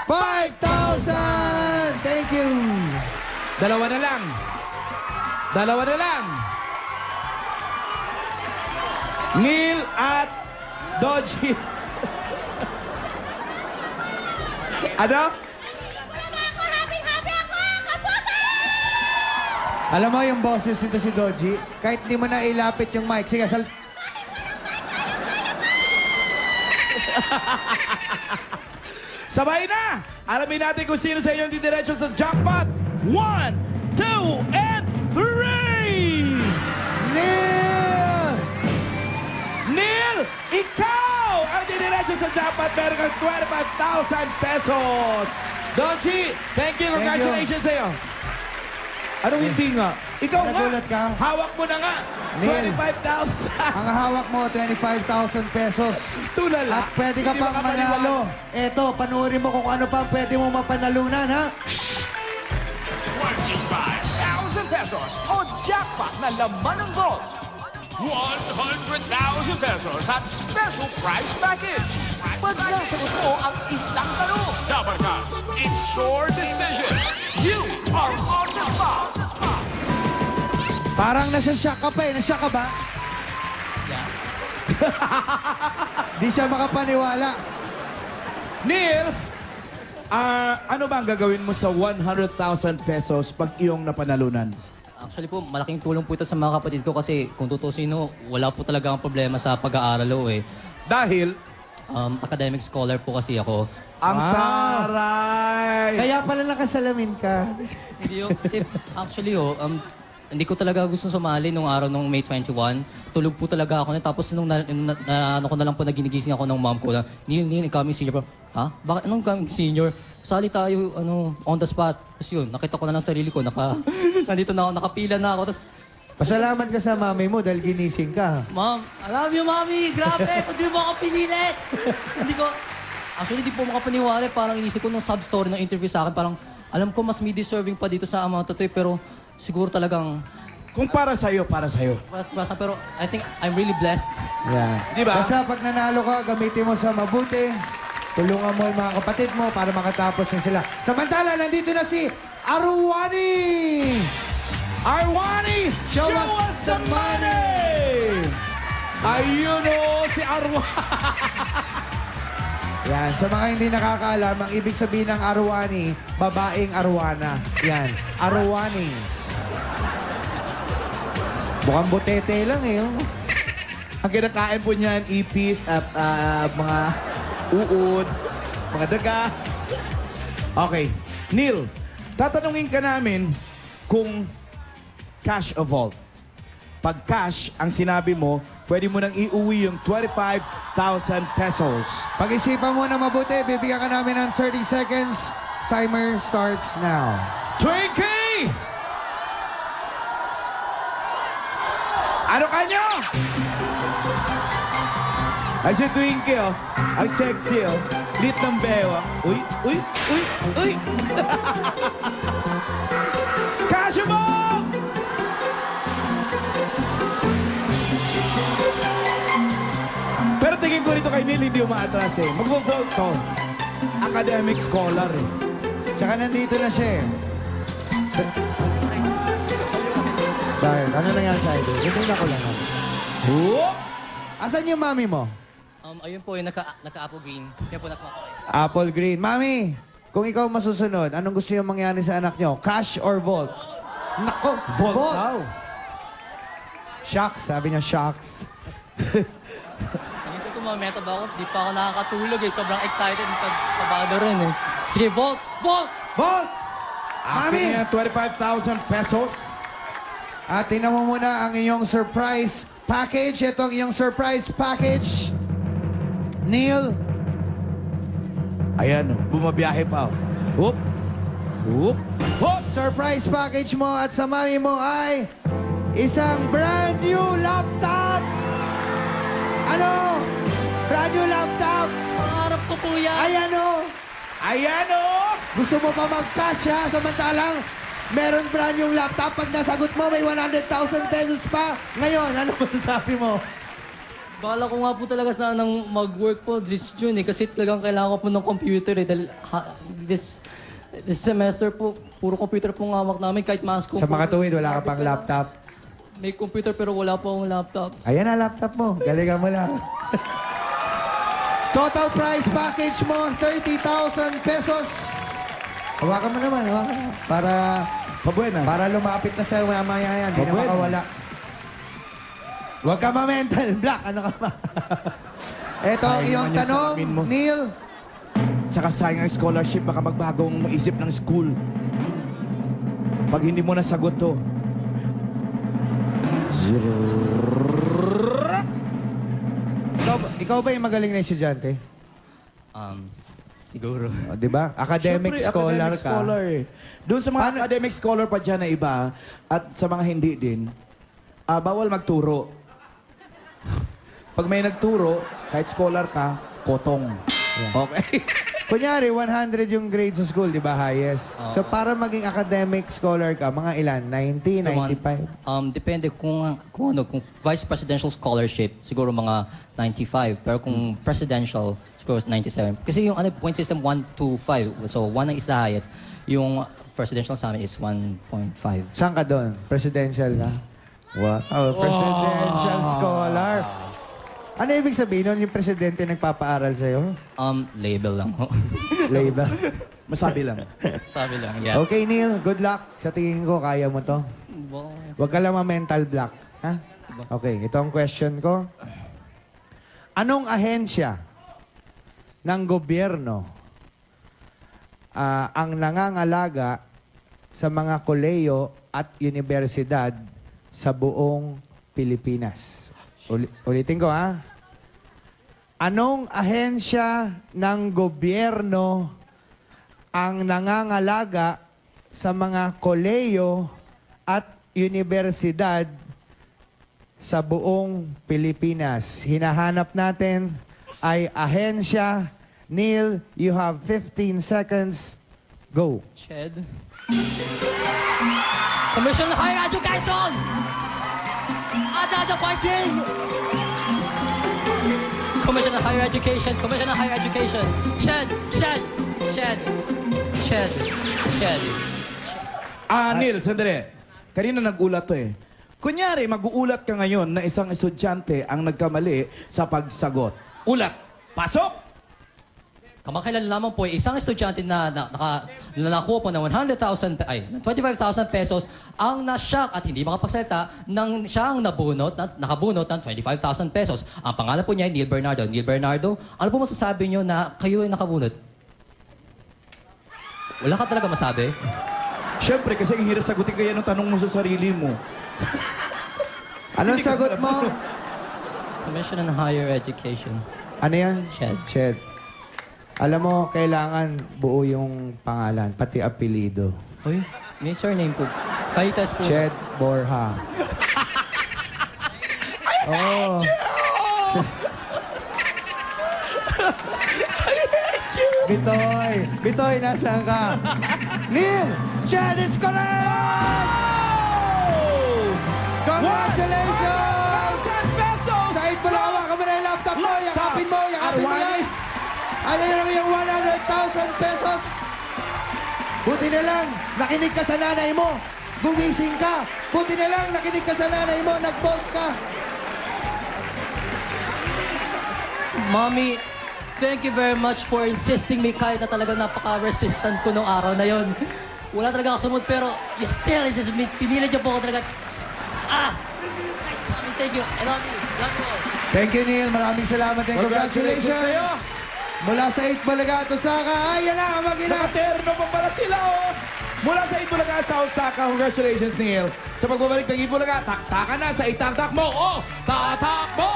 5,000! Thank you! Dalawa na lang. Dalawa na lang. Neil at Dodgy. Ano? Alam mo yung boses nito si Dodgy, kahit di mo na ilapit yung mic. Sige, Sabay na! Alamin natin kung sino sa inyo ang didiretso sa jackpot. 1, 2, and 3! Neil! Neil, ikaw ang didiretso sa jackpot. Meron kang 25,000 pesos. Dodgy, thank you. Congratulations sa iyo. Anong hindi nga? Ikaw nga. Nagulat ka? Hawak mo na nga. Neil. 25,000. Ang hawak mo, 25,000 pesos. Tulala. At pwede ka Hindi pang makapaniwala. manalo. Eto, panuorin mo kung ano pang pwede mo mapanalunan, ha? 25,000 pesos o jackpot na laman ng vault. 100,000 pesos at special prize package. Pag nasagot mo ang isang tanong, dapat ka, it's your decision. You are on the spot. Parang nasa-shock ka pa eh. Nashock ka ba? Di siya makapaniwala. Neil, ano ba ang gagawin mo sa 100,000 pesos pag iyong napanalunan? Actually po, malaking tulong po ito sa mga kapatid ko kasi kung tutusin no, wala po talaga ang problema sa pag-aaral o eh. Dahil, Academic scholar po kasi ako. ang Wow. taray! Kaya pala nakasalamin ka. Hindi kasi actually hindi ko talaga gusto sumali nung araw nung May 21. Tulog po talaga ako. Tapos nung ano ko na lang po na ginigising ako ng mom ko na, Neil, incoming senior. Ha? Bakit anong coming senior? Sali tayo on the spot. Tapos yun, nakita ko na lang sarili ko. Nandito na ako, nakapila na ako. Tapos, Pasalamat ka sa mami mo dahil ginising ka. Ma'am, I love you, Mami. Grabe, kung di mo ako pinilit. Hindi ko, actually, di po makapaniwala. Parang inisip ko nung sub-story ng interview sa akin, parang alam ko mas may deserving pa dito sa amount to pero siguro talagang, Kung para sa'yo, para sa'yo. pero I think I'm really blessed. Yan. Di ba? Basta pag nanalo ka, gamitin mo sa mabuti. Tulungan mo yung mga kapatid mo para makatapos na sila. Samantala, nandito na si Arwani! Arwani, show us the money! Ayun o, si Arwani. Yan, sa mga hindi nakakaalam, ang ibig sabihin ng Arwani, babaeng Arwana. Yan, Arwani. Mukhang butete lang eh. Oh. Ang kinakain po niyan, ipis at mga uod, mga daga. Okay, Neil, tatanungin ka namin kung cash o vault. Pag cash, ang sinabi mo, pwede mo nang iuwi yung 25,000 pesos. Pag-isipan mo na mabuti, bibigyan ka namin ng 30 seconds. Timer starts now. Twinkie! Ano kanyo? Ay, si Twinkie, oh. Ang sexy, oh. Lit ng bewa. Uy, uy, uy, uy! Cash mo! Pero tingin ko rito kay Neil, hindi umaatras eh. Magvo-vote to. Academic scholar eh. Tsaka nandito na siya eh. Dahil, ano nangyari sa idol? Hindi ko lang. Whoop! Asan yung mami mo? Ayun po yung naka-apple green. Kaya po nakumakain. Apple Green. Mami, kung ikaw masusunod, anong gusto yung mangyari sa anak nyo? Cash or vault? Nako, Vault vault! daw. Shocks, sabi niya shocks. Inisip ko mameta ba ako? Di pa ako nakakatulog eh. Sobrang excited. Kabado rin eh. Sige, Vault! Vault! Vault! Akin Mami! yan, 25,000 pesos. At tingnan mo muna ang iyong surprise package. Ito ang iyong surprise package. Neil, Ayan, oh, bumabiyahe pa. Oh. Whoop! Whoop! Whoop! surprise package mo at sa mami mo ay isang brand new laptop! Ano? Brand new laptop! Pangarap ko po yan! Ayan o! Ayan, oh! Gusto mo pa mag-cash ha? Samantalang meron brand new laptop. Pag nasagot mo, may 100,000 pesos pa. Ngayon, ano masasabi mo? Bala ko nga po talaga sanang mag-work po this June eh. Kasi talagang kailangan ko po ng computer eh. Dahil this semester po, puro computer po ang hawak namin kahit mask ko Sa po. mga tuwid, wala ka pang laptop. May computer pero wala po akong laptop. Ayan na, laptop mo. Galingan mo lang. Total prize package mo, 30,000 pesos. Hawakan mo naman, hawakan mo. Pabuenas. Para lumapit na sa'yo mamaya yan. Hindi na Pabuenas. makawala. Huwag ka ma-mental block. Ano ka ba? Ito ang Sayang iyong naman yung tanong, salamin mo. Neil. Tsaka sayang ang scholarship, baka magbagong isip ng school. Pag hindi mo nasagot to. Ikaw ba yung magaling na estudyante? Siguro. O, di ba? Academic Siyempre, scholar academic ka. scholar eh. Doon sa mga academic scholar pa dyan na iba, at sa mga hindi din, bawal magturo. Pag may nagturo, kahit scholar ka, kotong. Okay? Kunyari, 100 yung grade sa school, di ba? Highest. So, para maging academic scholar ka, mga ilan? 90, 95? Depende kung vice presidential scholarship, siguro mga 95. Pero kung presidential, siguro 97. Kasi yung point system 1 to 5. So 1 is the highest. Yung presidential sa amin is 1.5. Saan ka doon? Presidential ka? Wow. Oh, presidential scholar. Ano ibig sabihin nun? Yung presidente nagpapaaral sa'yo? Label lang ho. Label. Masabi lang. Sabi lang, yeah. Okay, Neil. Good luck. Sa tingin ko, kaya mo to. Wow. Huwag ka lang ma-mental block. Ha? Okay, ito ang question ko. Anong ahensya ng gobyerno ang nangangalaga sa mga koleyo at universidad sa buong Pilipinas? Ulitin ko, ha? Anong ahensya ng gobyerno ang nangangalaga sa mga koleyo at universidad sa buong Pilipinas? Hinahanap natin ay ahensya. Neil, you have 15 seconds. Go. Shed. Commission on Higher Education! Ada fighting! Commission on Higher Education! Commission on Higher Education! Shed! Shed! Shed! Shed! Shed! Neil, sandali. Kanina nag-ulat to eh. Kunyari, mag-uulat ka ngayon na isang estudyante ang nagkamali sa pagsagot. Ulat! Pasok! Kamakailan lamang po, isang estudyante na nakuha po ng 25,000 pesos ang na-shock at hindi makapagsalita nang siya ang nakabunot ng 25,000 pesos. Ang pangalan po niya ay Neil Bernardo. Neil Bernardo, ano po masasabi niyo na kayo ay nakabunot? Wala ka talaga masabi? Siyempre, kasi ang hirap sagutin kaya ng tanong mo sa sarili mo. Anong sagot mo? Commission on Higher Education. Ano yan? Shed. Shed. Alam mo, kailangan buo yung pangalan, pati apelido. Uy, may surname po. Kaitas po. Shed Borja. Oh. Bitoy! Bitoy, nasaan ka? Neil! Shed is correct! Congratulations! 1,000 pesos! Sait mo lang, hawakan mo na yung laptop mo, yakapin mo yan! Ano yun yung 100,000 pesos? Buti na lang, nakinig ka sa nanay mo. Gumising ka. Buti na lang, nakinig ka sa nanay mo, nag-vote ka. Mommy, thank you very much for insisting me kahit na talagang napaka-resistant ko nung araw na yon. Wala talaga ako sumunod pero you still insisted me. Pinilit niyo po ako talaga. Mommy, thank you. I love you. Love you all. Thank you, Neil. Maraming salamat and Congratulations sa'yo. congratulations. Mula sa 8 Balaga at Osaka, ay yan na ang mag-ina. Nakaterno pa pala sila, oh! Mula sa Itbulaga sa Osaka, congratulations, Neil. Sa pagbabalik ng Itbulaga, taktakan na sa itaktak mo, oh! Tatakbo!